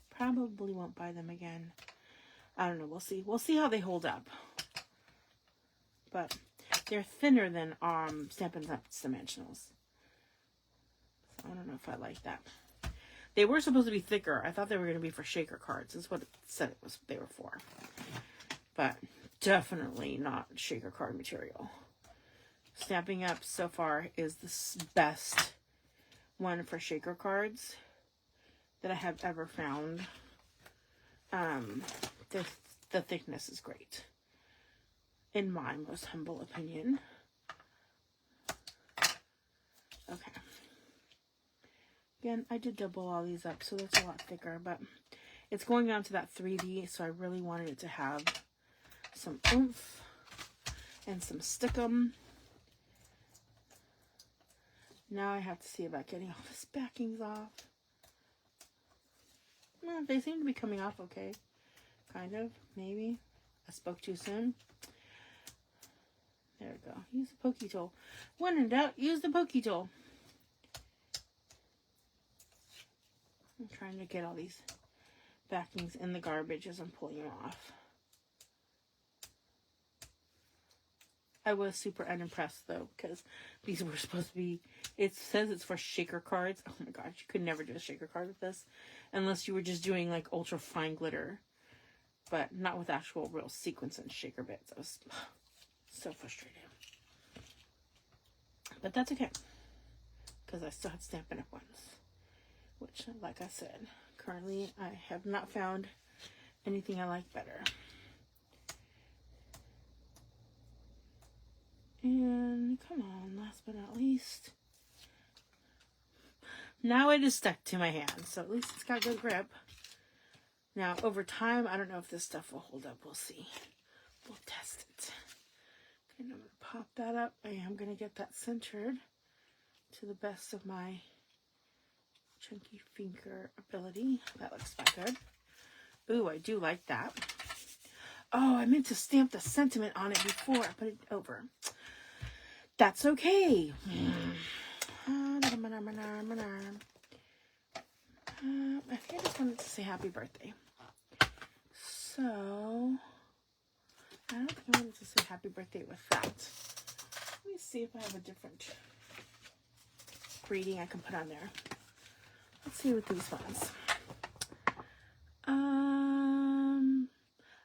Probably won't buy them again. I don't know. We'll see. We'll see how they hold up. But they're thinner than Stampin' Up's dimensionals. So I don't know if I like that. They were supposed to be thicker. I thought they were going to be for shaker cards. Is what it said it was. They were for. But definitely not shaker card material. Stampin' Up so far is the best one for shaker cards that I have ever found. The thickness is great, in my most humble opinion. Okay. Again, I did double all these up, so that's a lot thicker, but it's going down to that 3D, so I really wanted it to have some oomph and some stickum. Now I have to see about getting all this backings off. Well, they seem to be coming off okay. Kind of, maybe. I spoke too soon. There we go. Use the pokey tool. When in doubt, use the pokey tool. I'm trying to get all these backings in the garbage as I'm pulling them off. I was super unimpressed though, because these were supposed to be, it says it's for shaker cards. Oh my gosh, you could never do a shaker card with this unless you were just doing like ultra fine glitter, but not with actual real sequins and shaker bits. I was so frustrated. But that's okay, because I still had Stampin' Up ones, which, like I said, currently I have not found anything I like better. And come on, last but not least. Now it is stuck to my hand, so at least it's got good grip. Now, over time, I don't know if this stuff will hold up. We'll see. We'll test it. Okay, I'm going to pop that up. I am going to get that centered to the best of my chunky finger ability. That looks about good. Ooh, I do like that. Oh, I meant to stamp the sentiment on it before I put it over. That's okay. I think I just wanted to say happy birthday. So, I don't think I wanted to say happy birthday with that. Let me see if I have a different greeting I can put on there. Let's see with these ones.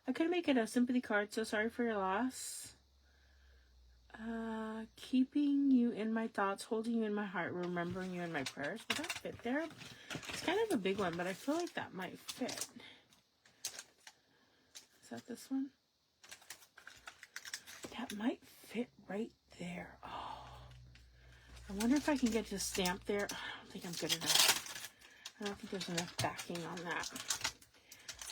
I could make it a sympathy card, so sorry for your loss. Keeping you in my thoughts, holding you in my heart, remembering you in my prayers. Would that fit there? It's kind of a big one, but I feel like that might fit. Is that this one? That might fit right there. Oh, I wonder if I can get this stamp there. I don't think I'm good enough. I don't think there's enough backing on that.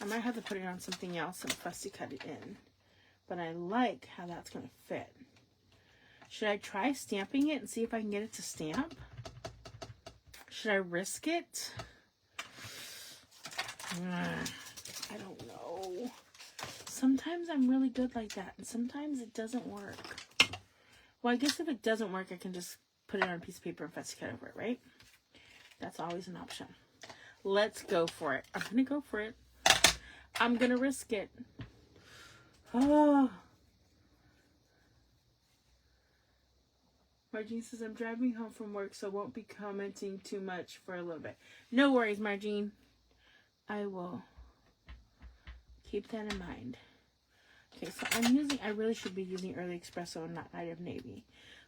I might have to put it on something else and fussy cut it in. But I like how that's going to fit. Should I try stamping it and see if I can get it to stamp? Should I risk it? I don't know. Sometimes I'm really good like that, and sometimes it doesn't work. Well, I guess if it doesn't work, I can just put it on a piece of paper and fussy cut over it, right? That's always an option. Let's go for it. I'm going to go for it. I'm going to risk it. Oh. Margine says, I'm driving home from work, so won't be commenting too much for a little bit. No worries, Margine. I will keep that in mind. Okay, so I really should be using Early Espresso and not Night of Navy.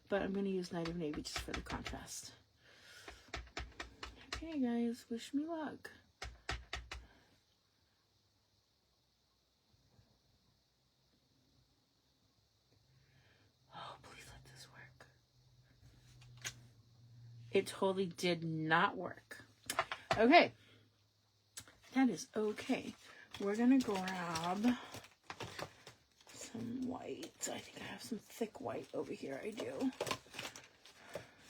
But I'm going to use Night of Navy just for the contrast. Okay, guys, wish me luck. Oh, please let this work. It totally did not work. Okay. That is okay. We're going to grab some white. I think I have some thick white over here. I do.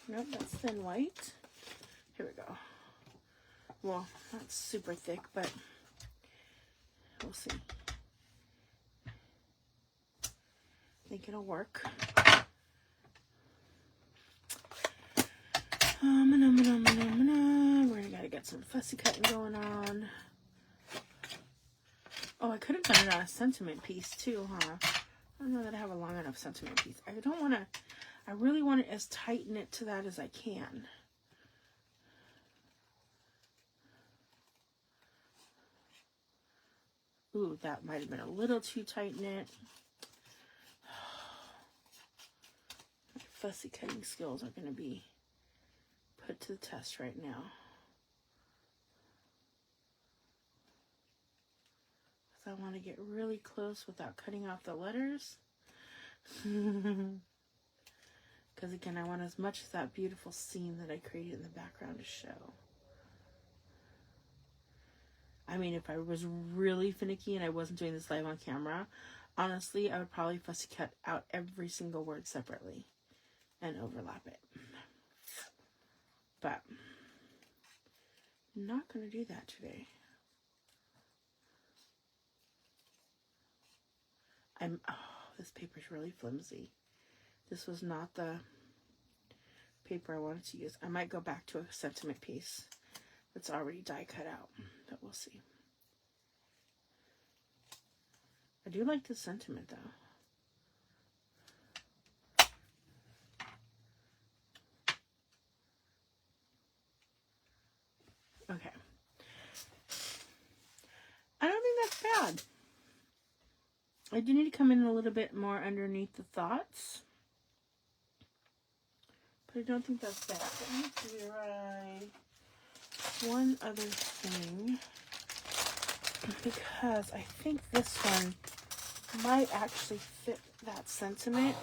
Nope, that's thin white. Here we go. Well, not super thick, but we'll see. I think it'll work. We're gonna get some fussy cutting going on. Oh, I could have done it on a sentiment piece too, huh? I don't know that I have a long enough sentiment piece. I really want to as tighten it to that as I can. Ooh, that might have been a little too tight knit. My fussy cutting skills are going to be put to the test right now. Because I want to get really close without cutting off the letters. Because again, I want as much of that beautiful scene that I created in the background to show. I mean, if I was really finicky and I wasn't doing this live on camera, honestly, I would probably fussy cut out every single word separately and overlap it. But I'm not going to do that today. This paper's really flimsy. This was not the paper I wanted to use. I might go back to a sentiment piece that's already die cut out, but we'll see. I do like the sentiment though. Okay. I don't think that's bad. I do need to come in a little bit more underneath the thoughts. But I don't think that's bad. I need to try one other thing. Because I think this one might actually fit that sentiment.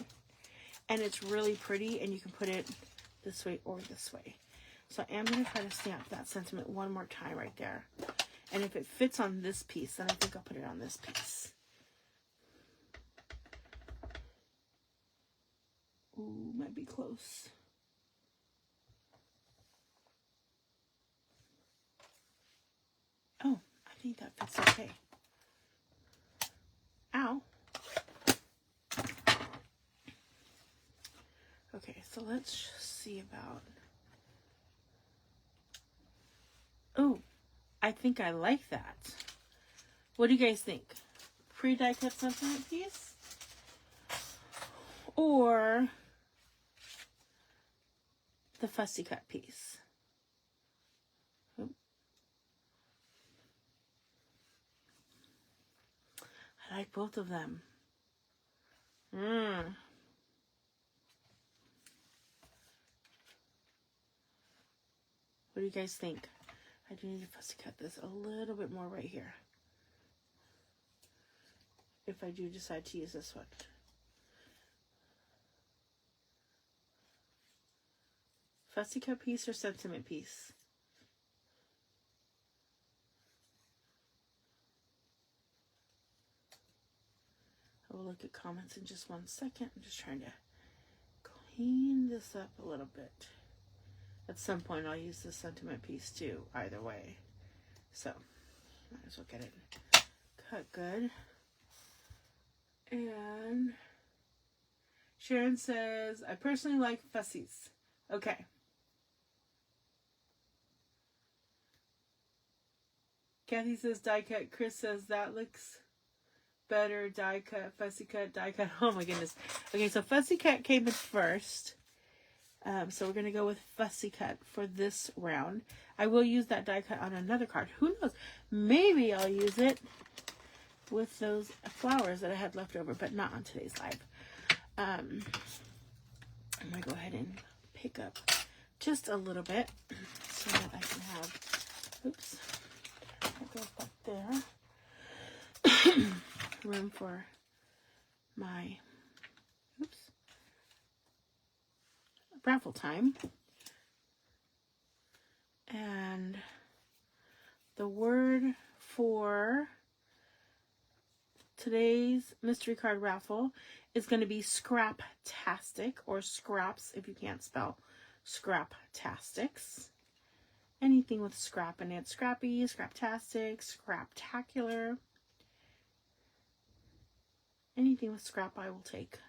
And it's really pretty. And you can put it this way or this way. So I am going to try to stamp that sentiment one more time right there. And if it fits on this piece, then I think I'll put it on this piece. Ooh, might be close. Oh, I think that fits okay. Ow. Okay, so let's see about... Oh, I think I like that. What do you guys think? Pre-die cut sentiment piece? Or the fussy cut piece? Oh. I like both of them. What do you guys think? I do need to fussy cut this a little bit more right here. If I do decide to use this one. Fussy cut piece or sentiment piece? I will look at comments in just 1 second. I'm just trying to clean this up a little bit. At some point I'll use the sentiment piece too, either way. So, might as well get it cut good. And Sharon says, I personally like fussies. Okay. Kathy says die cut. Chris says that looks better. Die cut, fussy cut, die cut. Oh my goodness. Okay, so fussy cut came in first. So we're going to go with fussy cut for this round. I will use that die cut on another card. Who knows? Maybe I'll use it with those flowers that I had left over, but not on today's live. I'm going to go ahead and pick up just a little bit so that I can have, oops, that goes back there, room for my, oops, raffle time. And the word for today's mystery card raffle is going to be Scraptastic, or scraps if you can't spell Scraptastics. Anything with scrap in it. Scrappy, Scraptastic, Scraptacular. Anything with scrap I will take.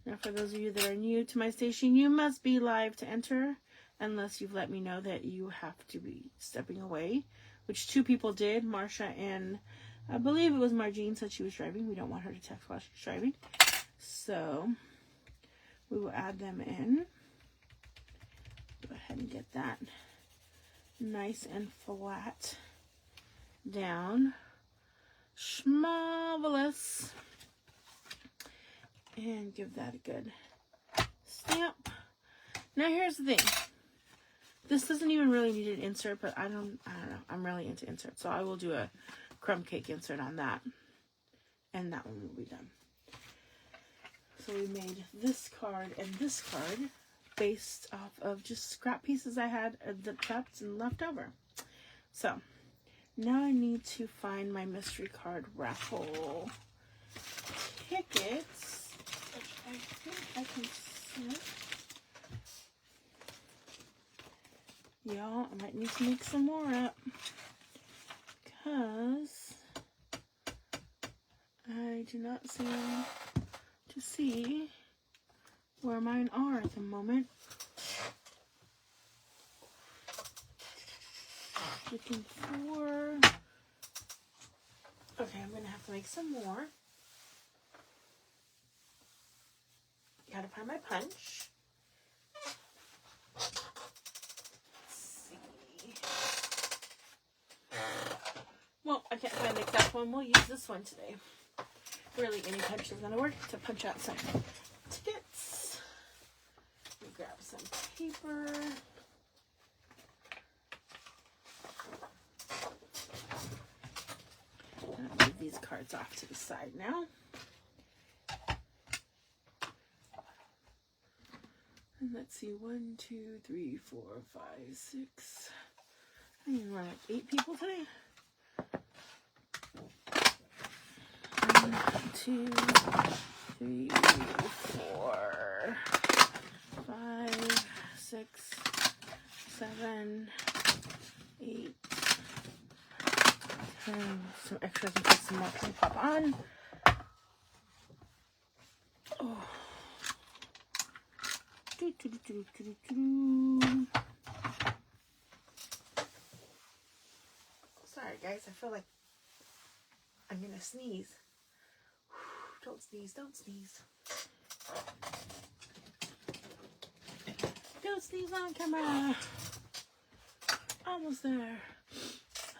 Now for those of you that are new to my station, you must be live to enter, unless you've let me know that you have to be stepping away, which 2 people did. Marsha and I believe it was Margene said she was driving. We don't want her to text while she's driving. So we will add them in. Go ahead and get that nice and flat down. Schmarvelous. And give that a good stamp. Now here's the thing. This doesn't even really need an insert, but I don't know. I'm really into inserts, so I will do a crumb cake insert on that. And that one will be done. So we made this card and this card based off of just scrap pieces I had that prepped and left over. So now I need to find my mystery card raffle tickets, which I think I can see. Y'all, I might need to make some more up because I do not seem to see where mine are at the moment. Looking for... Okay, I'm going to have to make some more. Gotta find my punch. Let's see. Well, I can't find the exact one. We'll use this one today. Really, any punch is going to work to punch out some tickets. Let me grab some paper. I'll move these cards off to the side now. And let's see, 1, 2, 3, 4, 5, 6. I think we're like 8 people today. 1, 2, 3, 4, 5, 6, 7, 8. Some extras in case some more can pop on. Oh. Sorry guys, I feel like I'm gonna sneeze. Don't sneeze, don't sneeze. Don't sneeze on camera. Almost there.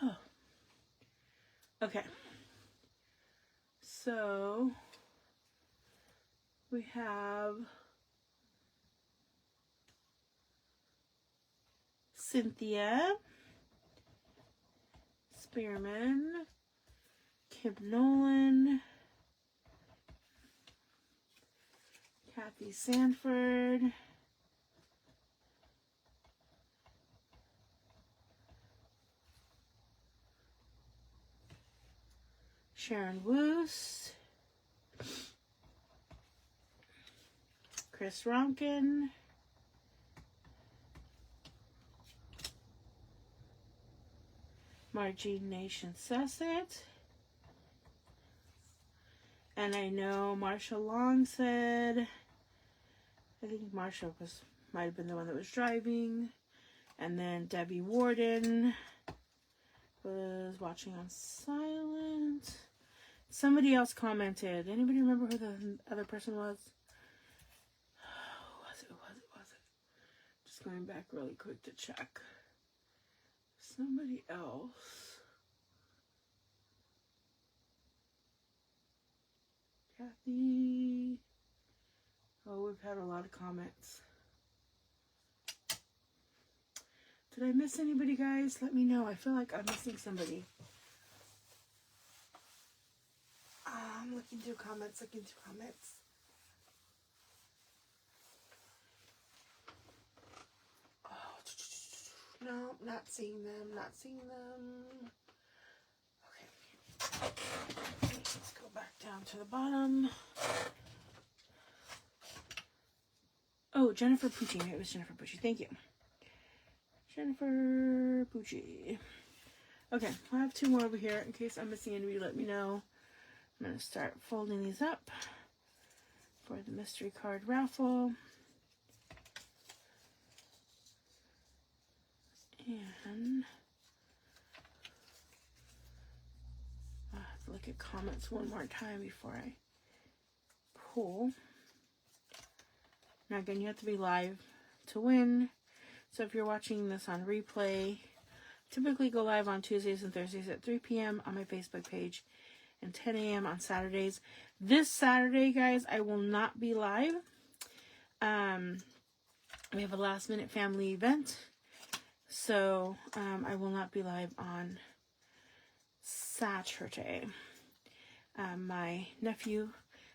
Oh. Okay. So we have Cynthia, Spearman, Kim Nolan, Kathy Sanford, Sharon Woos, Chris Ronkin, Margene Nation Susset, and I know Marsha Long said, I think Marsha might have been the one that was driving, and then Debbie Warden was watching on silent. Somebody else commented. Anybody remember who the other person was? Who was it? Just going back really quick to check. Somebody else. Kathy. Oh, we've had a lot of comments. Did I miss anybody, guys? Let me know. I feel like I'm missing somebody. I'm looking through comments, Oh, no, not seeing them. Okay. Let's go back down to the bottom. Oh, Jennifer Pucci. It was Jennifer Pucci. Thank you. Jennifer Pucci. Okay, I have two more over here. In case I'm missing anybody, let me know. I'm going to start folding these up for the mystery card raffle. And I'll have to look at comments one more time before I pull. Now again, you have to be live to win. So if you're watching this on replay, typically go live on Tuesdays and Thursdays at 3 p.m. on my Facebook page and 10 a.m. on Saturdays. This Saturday, guys, I will not be live. We have a last minute family event. So I will not be live on Saturday. My nephew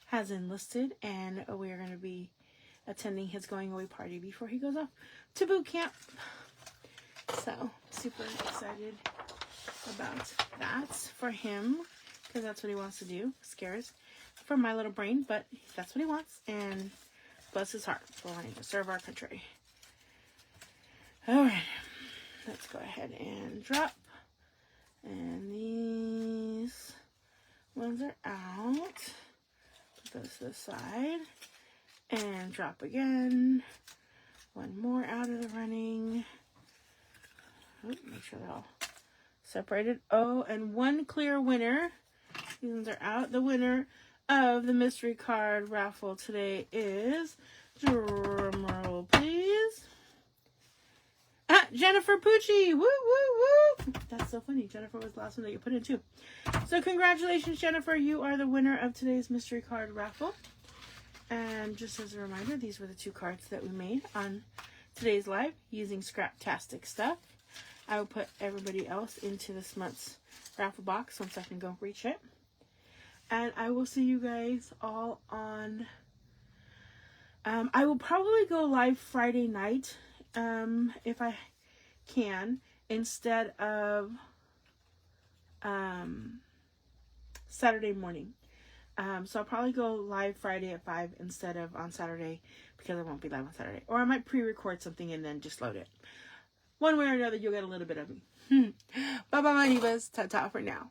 has enlisted and we are going to be attending his going away party before he goes off to boot camp. So super excited about that for him because that's what he wants to do. Scares for my little brain, but that's what he wants, and bless his heart for wanting to serve our country. All right, let's go ahead and drop. And these ones are out. Put those to the side. And drop again. One more out of the running. Make sure they're all separated. Oh, and one clear winner. These ones are out. The winner of the mystery card raffle today is, drumroll please, Jennifer Pucci. Woo, woo, woo. That's so funny. Jennifer was the last one that you put in too. So congratulations, Jennifer. You are the winner of today's mystery card raffle. And just as a reminder, these were the two cards that we made on today's live using Scraptastic stuff. I will put everybody else into this month's raffle box once I can go reach it. And I will see you guys all on... I will probably go live Friday night, if I can, instead of Saturday morning. So I'll probably go live Friday at 5 instead of on Saturday because I won't be live on Saturday. Or I might pre-record something and then just load it. One way or another, you'll get a little bit of me. Bye-bye, my divas. Ta-ta for now.